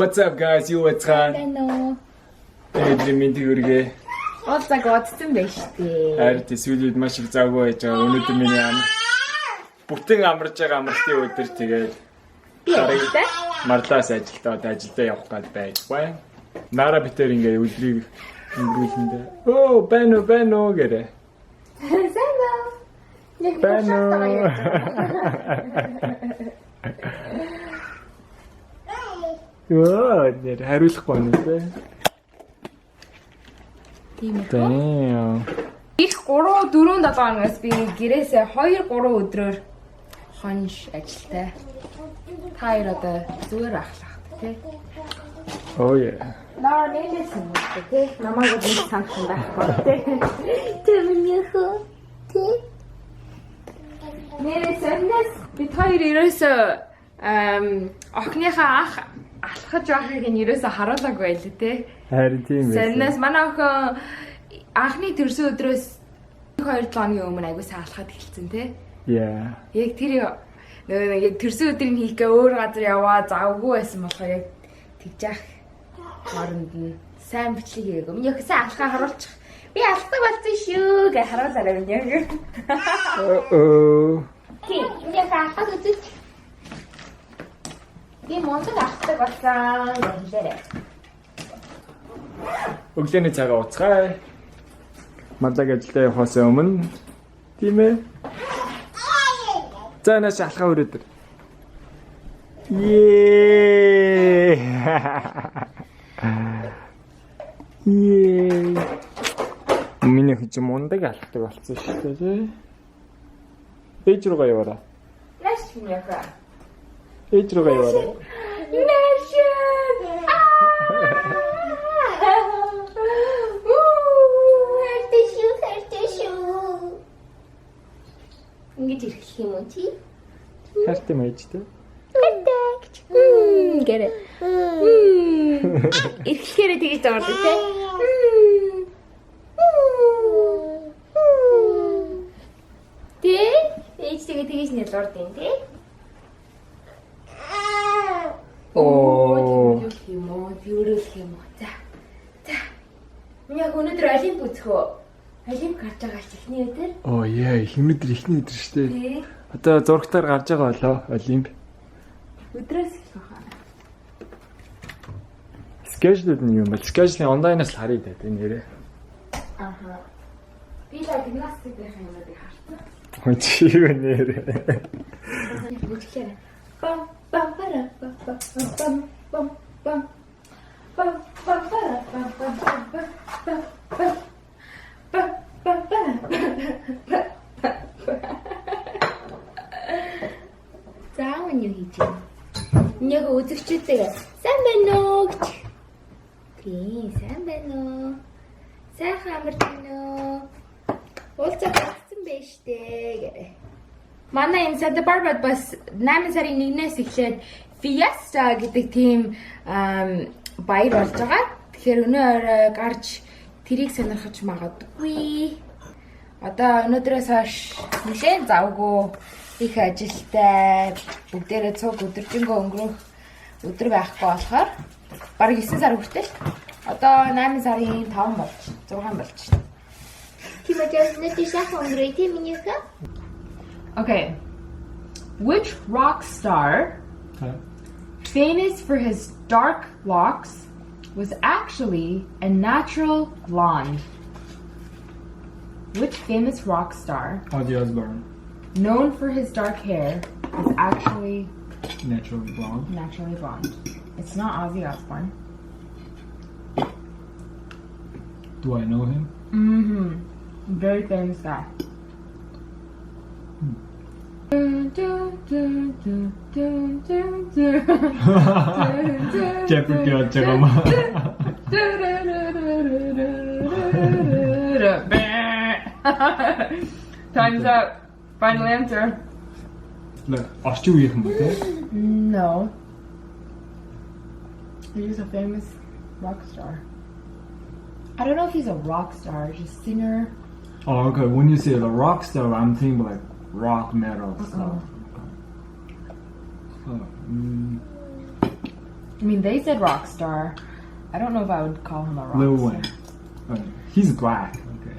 What's up guys? Юу байцгаана? Эдрэмийн тгүүргээ. Оцаг оцсон байж тээ. Харин эсвэл маш их завгүй байж байгаа. Өнөөдөр миний бүтэн амарч байгаа амралтын өдөр тэгээд марлаас ажилдаа явах гээд байж. Нара битэр ингээ өдрийг өнгөрүүлэндээ. Оо, бано гэрэ. Бано. Йоо, нэр хариулахгүй нэ. Тийм үү. Их 3-4-7 хоногоос би гэрээсээ 2-3 өдрөөр хонш ажилтай. Та хоёр одоо зүгээр ахлах тий. Oh yeah. Наа нэлээс юм тий. Намайг нэг санхан байхгүй тий. Тэрнийхөө тий. Нэлээс би хоёр ерөөсөө охиныхаа ах алхаж байгааг нь ерөөсө харуулаагүй байл тий. Харин тийм байх. Сэнэс манай охин анхны төрсөн өдрөөс 2 хоногийн өмнө аягуулсан алхаад эхэлсэн тий. Yeah. Яг тэр нөгөө яг төрсөн өдрийг хийхгээ өөр газар яваа завгүй байсан болохоор яг тэгж яах хооронд нь сайн бичлэг хийгээгүй. Миний охин сайн алхаа харуулчих. Би алхдаг болсон шүү гэж харуулаарай минь яг. Тийм. Миний охин алхаад үзэж. Би мондог алхдаг болсон гэж хэлээрэй. Өглөөний цагаа уцгаая. Мадаг ажилдаа явахаас өмнө тийм ээ. За наш алхаа өрөөдөр. Ее. Миний хич мондаг алхдаг болсон шүү дээ. Ээж рүүгээ яваарай. Наш миний охин. Ээж рүүгээ яваарай. Ингэж ирэх юм уу чи? Хайртай мэйжтэй. Гэрэ. Ирэхээр тэгэж ордог те. Ээжтэйгээ тэгэж нэл ордын те. Оо, юу юм. За. Миний өнөөдөр олимп үзэх үү? Олимп гарч байгаа ч ихний өдөр. Оо яа, өнөөдөр ихний өдөр шүү дээ. Одоо зургатаар гарч байгаа болоо олимп. Өдрөөс их хаа. Schedule нь юм бэ? Schedule-ийн онлайнаас л харъя дээ нэрээ. Аха. Би л гимнастик байх юмнуудыг харсан. Хөө чи юу нэрээ. Бүжиглээ. Бам бам бара бам бам бам бам бам бам бам бара бам бам бам бам. Заавал юу хийж юм? Нэг үзэгчдээ сайн байна уу гэж. Тийм, сайн байна уу? Сайхан амарч байна уу? Уулзах болсон байж тээ гэрэ. Манай энэ Santa Barbara бас 8 сарын 1-ээс эхлээд Fiesta гэдэг тийм баяр болж байгаа. Тэгэхээр өнөө орой гарч тэрийг сонирхож магадгүй. Одоо өнөөдрөөс хойш нэлээд завгүй их ажилтай бүгдээрээ цуг өдөржингөө өнгөрөх өдөр байхгүй болохоор бараг 9 сар хүртэл одоо 8 сарын 5 болж 6 болж байна. Okay. Which rock star famous for his dark locks was actually a natural blonde? Which famous rock star, Ozzy Osbourne. known for his dark hair, is actually Naturally blonde. naturally blonde? It's not Ozzy Osbourne. Do I know him? Very famous guy. Jeopardy 잠깐만. Time's up. Final answer. 네, 아시우이한 건데? No. He's a famous rock star. I don't know if he's a rock star, just singer. Oh, okay. When you say the rock star, I'm thinking like rock metal stuff. I mean, they said rock star. I don't know if I would call him a rock Lil star. Wayne. He's black. Okay.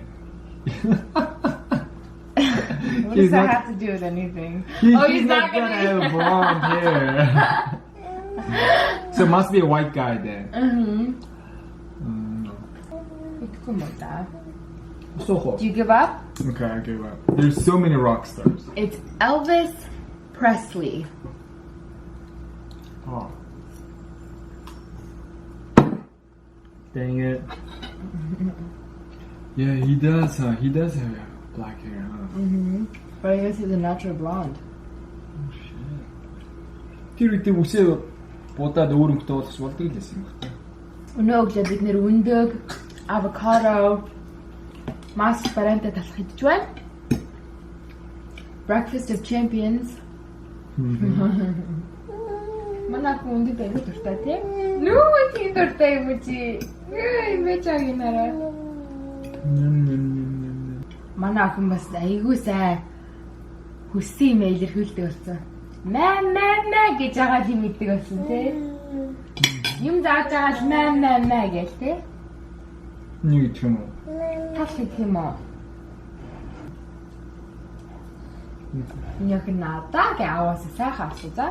What does that have to do with anything? He's not gonna have blonde hair. So it must be a white guy then. So Do you give up? okay, I give up. There's so many rock stars. It's Elvis Presley. Oh. Dang it. Yeah, he does. He does have black hair, huh? But I guess he's a natural blonde. Тэр үед үсээ будаад өөрөнгөтэй болох болдог л байсан юм байна. Өнөө өглөө бид нэр өндөг, авокадо, маск баранта талах идэж байна. Breakfast of Champions. Манай хүн өндөг аягүй дуртай тийм. Нүү тийм дуртай юм чи. Мэчаг юмараа. Манай хүн бас аягүй сайн хүссэн юм илэрхийлдэг болсон. Маа гэж байгаа юм иддэг болсон тийм. Юм зааж байгаа л маа гэж тийм. Нэг гэх юм уу? Тал гэх юм уу? Яг надаа гэж аваасаа сайхан авсан за.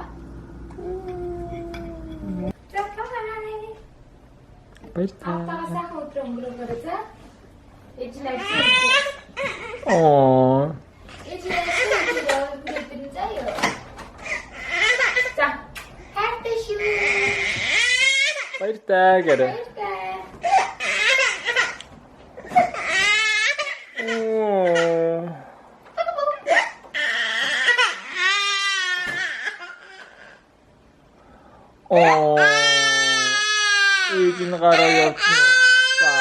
Аптага сайхан өдрөө өнгөрөөгөө за. Ээжнээ Оо. За. Happy shoe. Баяртай гэрэ. Оо. Ээж нь гараа явсан. За.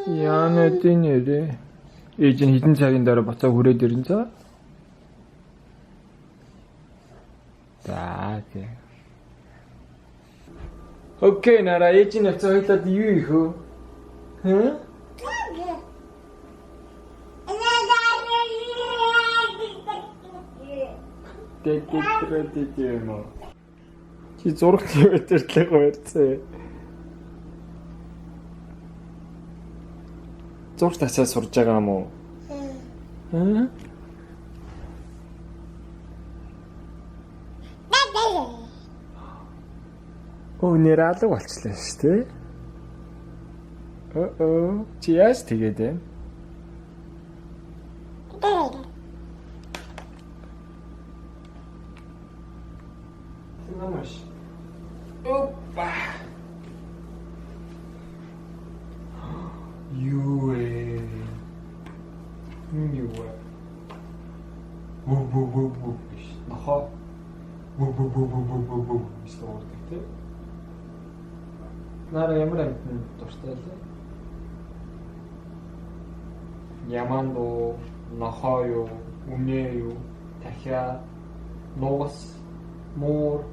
Яна тэнэрэ. Ээж нь хэдэн цагийн дараа буцаа хүрээд ирэн за. За тийм. Окей, нараа ээж нь явцаа хоёлаад юу их вэ? Хэ? Тэтэтрэтэ юм. Чи зураг твиттэрлэг барьцаа. Зураг тасаа сурж байгаа юм уу? Хэ? Оо нэралаг болчихлоо шүү дээ. Чи яаж тэгээд вэ? Намаш. Опа. Юу ээ. Бу. Нахаа. Бу. Историк тий. Нара ямар амтны дуртай лээ. Ямандо, нахаа юу, үнэ юу, дахиа, нугас, муур.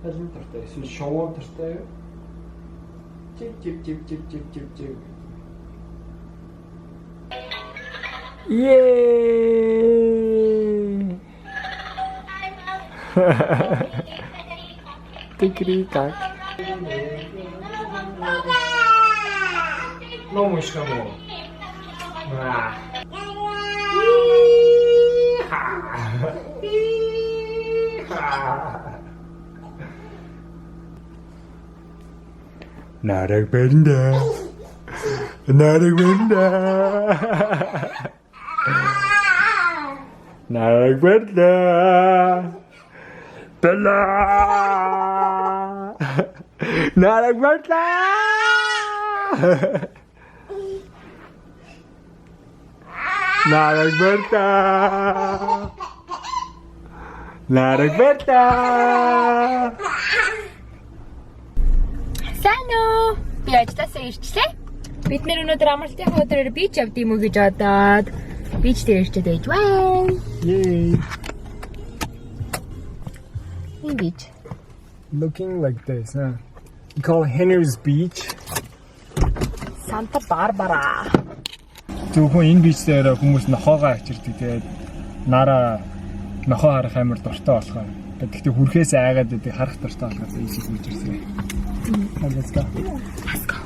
Алин дуртай. Эсвэл шоу дуртай юу? Чип. Yay! Тикрикак. Ному шкамо. Нараг бэнда. Нараг бэнда. Bella. Нараг бэнда. Сайн уу? Би ажлаасаа ирчлээ. Бид нэр өнөөдөр амралтын өдрөөр бич явд юм уу гэж бодоод бич дээр ирчээд байж байна. Yay. Энэ бич. Looking like this, huh? You call Henry's Beach. Санта Барбара. Зөвхөн энэ бич дээр хүмүүс нохоогоо авчирдаг. Тэгээд Нараа нохоо харах амар дуртай болохоор. Гэхдээ хүрхээс айгаад байдаг харах дуртай болохоор ийшээ хүйж ирсэн. Let's go. Let's go.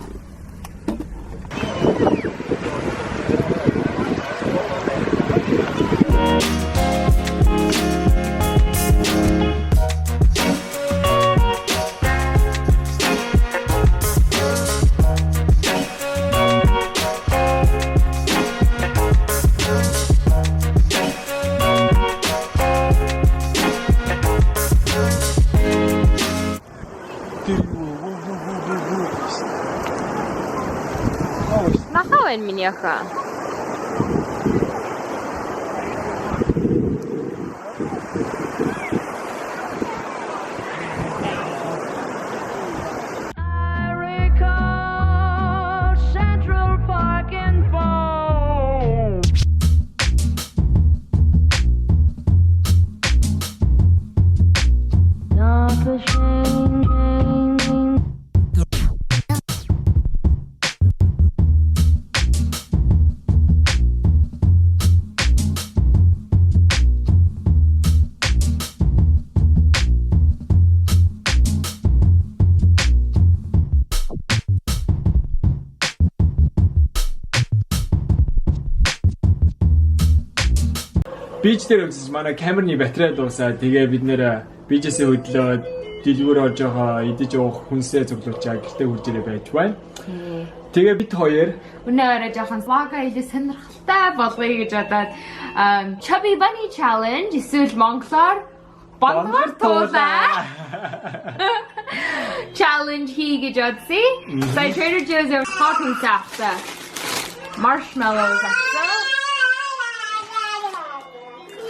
Machałem miniacha. Бич дээр үзэж манай камерны батарей дуусаад тэгээ бид нэр бижээсээ хөдлөөд дэлгүүр орж байгаа идэж уух хүнсээ зөвлөж гэртээ хурж ирээ байж байна. Тэгээ бид хоёр Өнөөдөр жоохон vlog хийх сонирхолтой болгоё гэж бодоод Chubby Bunny Challenge эсвэл монголоор бандгар туулаа challenge хий гэж бодсон. So Trader Joe's talking sauce. Marshmallows авсан.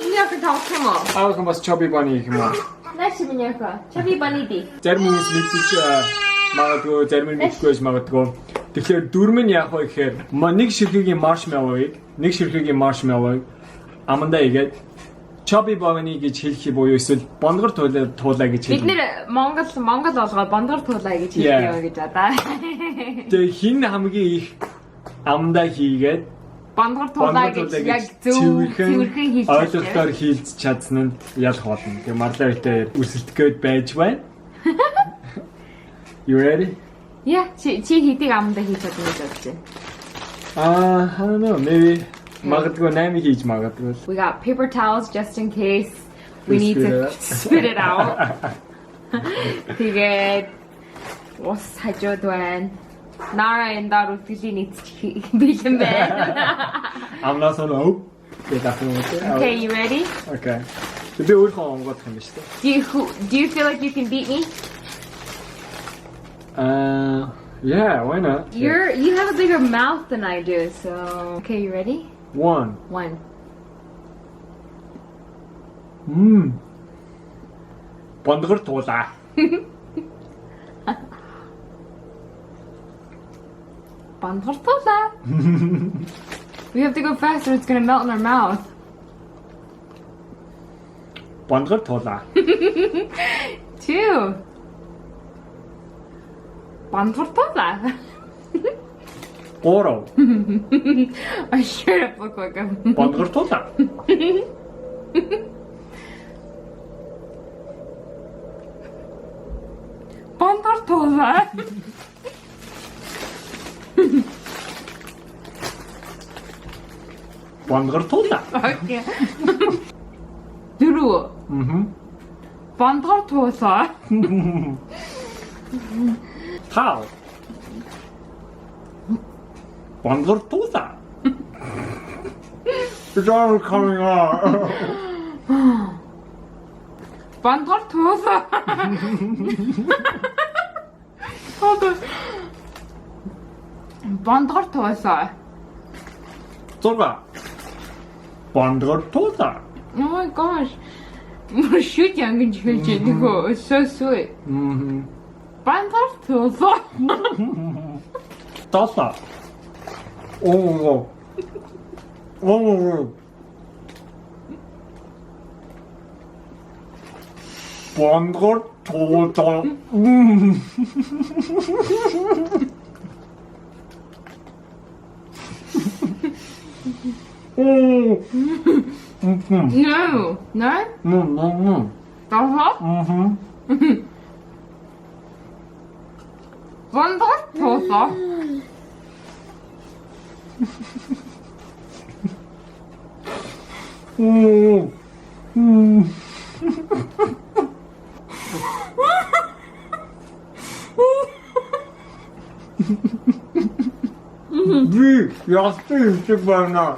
Миняха тавсан мó. Аавхан бас Chubby Bunny юм аа. Нааш миняха. Chubby Bunny ди. Зарим хүмүүс мэдчих магадгүй, зарим нь мэдчихгүй магадгүй. Тэгэхээр дөрөв нь яах вэ гэхээр нэг ширхгийн marshmallow-ыг амандаа игээд Chubby Bunny гэж хэлэх буюу эсвэл бондгор туулаа гэж хэлнэ. Бид нэр Монгол болгоод бондгор туулаа гэж хэлдэг гэж одоо. Тэгээ хин хамгийн их амандаа хийгээд бондгор туулаа гэж яг зөвхөн хийж ойлгохоор хийлж чадсан нь ялах болно. Тэгээ марлаартай үсэлтгэхэд байж байна. You ready? Yeah, чи хийдэг амандаа хийж чадна гэж бодож байна. I don't know, maybe магадгүй 8 хийж магадгүй. We got paper towels just in case we need to spit it out. Тэгээд ус хажууд байна. Nara and Daru needs bigyan байна. I'm not so low. Okay, you ready? Okay. Би өөрөө онгод юм шүү дээ. Do you feel like you can beat me? Yeah, why not? You have a bigger mouth than I do, so okay, you ready? One. Бондгор туулаа. Бондгор туулаа. We have to go faster, it's gonna melt in our mouth. Бондгор туулаа. 2. Бондгор туулаа. 3. I straight up look like a Бондгор туулаа. Бондгор туулаа. Бондгор туулаа. Okay. 4. Бондгор туулаа. 5. Бондгор туулаа. It's all coming out. Бондгор туулаа. Бондгор туулаа. 6. Бондгор туулаа. Oh my gosh. More shoot young and go. It's so sweet. Бондгор туулаа. 7. Oh. Бондгор туулаа. No. No? Uh-huh. Бандор тоолоо. Би ястын шиг байна.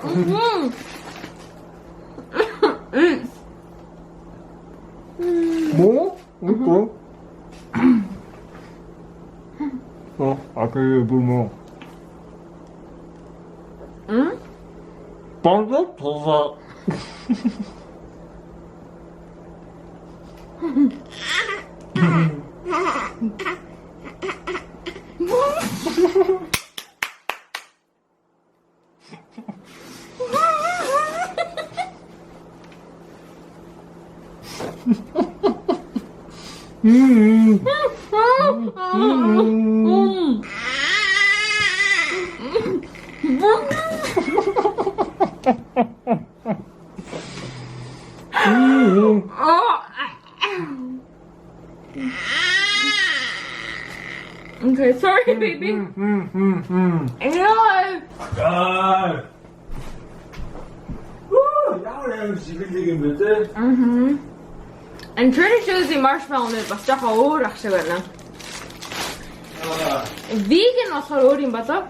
Мо? Уко. Акай бумо. Бандор тоолоо. Okay, sorry, baby. And Trader Joe's marshmallow нь бас жоохон өөр ах шиг байна. Vegan болохоор өөр юм болоо.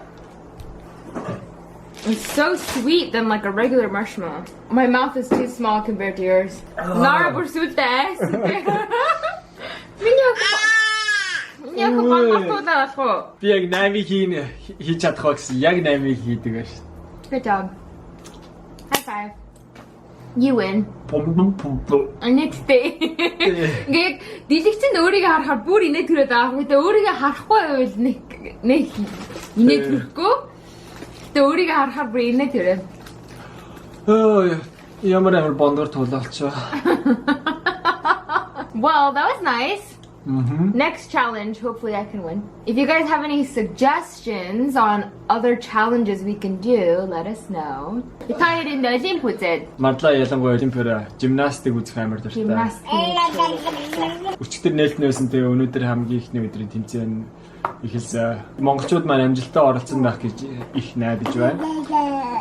It's so sweet than like a regular marshmallow. My mouth is too small compared to yours. Nara бүр сүлдээс. Миний ах Би яг 8-ыг хийж чадах гэсэн яг 8-ыг хийдэг ба шүү. Good job. High five. You win. Next day. Ингээд дэлгэцэнд өөрийгөө харахаар бүр инээд төрөөд байгаа. Гэхдээ өөрийгөө харахгүй байвал нэг инээд төрөхгүй. Гэтэ өөрийгөө харахаар бүр инээд төрөө. Ямар амар бондор тулаалчаа. Well, that was nice. Next challenge, hopefully I can win. If you guys have any suggestions on other challenges we can do, let us know. Retired in the Olympics. Мадлаа ялангуяа олимпиар гимнастик үзэх амар дуртай. Өчигдөр нээлтнээсэнтэй өнөөдөр хамгийн ихний өдрийн тэмцээн эхэлсэн. Монголчууд маань амжилттай оролцсон байх гэж их найдаж байна.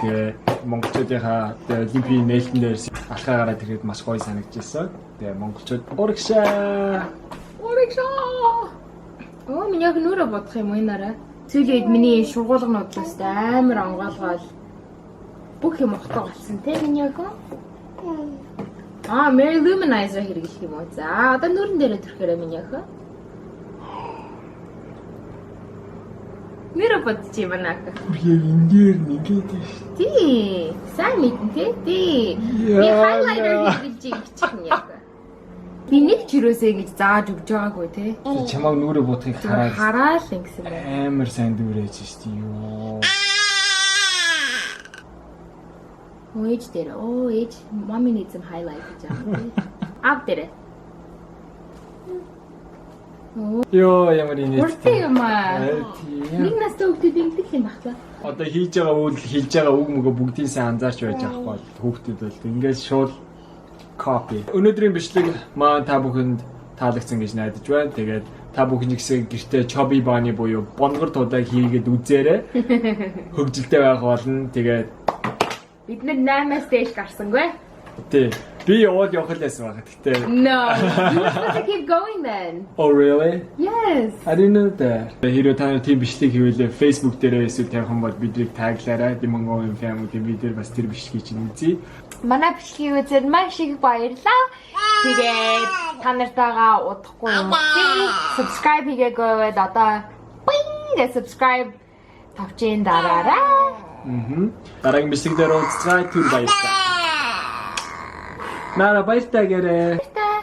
Тэгээ монголчуудынхаа олимпийн нээлтэн дээр алхаа гараад ирэхэд маш гоё санагдчихсан. Тэгээ монголчууд урагшаа. Оо, миний яг нүрэ бодох юм энэ нараа. Сүүлээд миний шургуулгынудлаас амар онгоолгоол бүх юм ухтаа болсон те миний яг. Mary Luminizer хэрэглэх юм уу? За, одоо нүрэн дээрээ төрөхөөрэй миний яг. Нүрэ бодчих юм байна. Яг энэ дээр нэгээд шүү. Тий. Сайн мэдэн те. Тий. Би highlighter хэрэглэж ичих юм яг. Би нэг чирөөсэй гэж зааж өгч байгаагүй те. Чамайг нүрэ бодохыг хараад ингэсэн байна. Амар сайн дүүрэж шүү дээ ёо. Ээж дээр. Ээж, mommy needs some highlight гэж байгаа. Ав дээр. Ёо, ямар инээд. Уртээ юм аа. Нэг настай хүүхдүүд ингэдэг юм байна. Одоо хийж байгаа үйл хийж байгаа үг мөгөө бүгдийг сайн анзаарч байж авахгүй хүүхдүүд бол ингээд шууд copy. Өнөөдрийн бичлэг маань та бүхэнд таалагдсан гэж найдаж байна. Тэгээд та бүхэн ихсэг гэртээ Chubby бааны буюу бонгор тулааг хийгээд үзээрэй. Хөгжилтэй байх болно. Тэгээд бид нар 8-аас дээш гарсангүй. Тий. Би явах лээсэн байгаа. Гэхдээ No. You're supposed to keep going then. Oh really? Yes. I didn't know that. Хэрэв та тийм бичлэг хийвэл Facebook дээр эсвэл тавих юм бол бидрийг таглаарай. Mongolian family дээр бас тэр бичлэгийг чинь үзье. Манай бичлэгийг үзээд маш их баярлалаа. Тэгээд та нартайгаа удахгүй юм. Subscribe хийгээгүй байвал одоо бинг subscribe тавьчихын дараарай. Дараагийн бичлэг дээр уулзцай түр баярлалаа. Nara, баяртай гэрээ. Баяртай.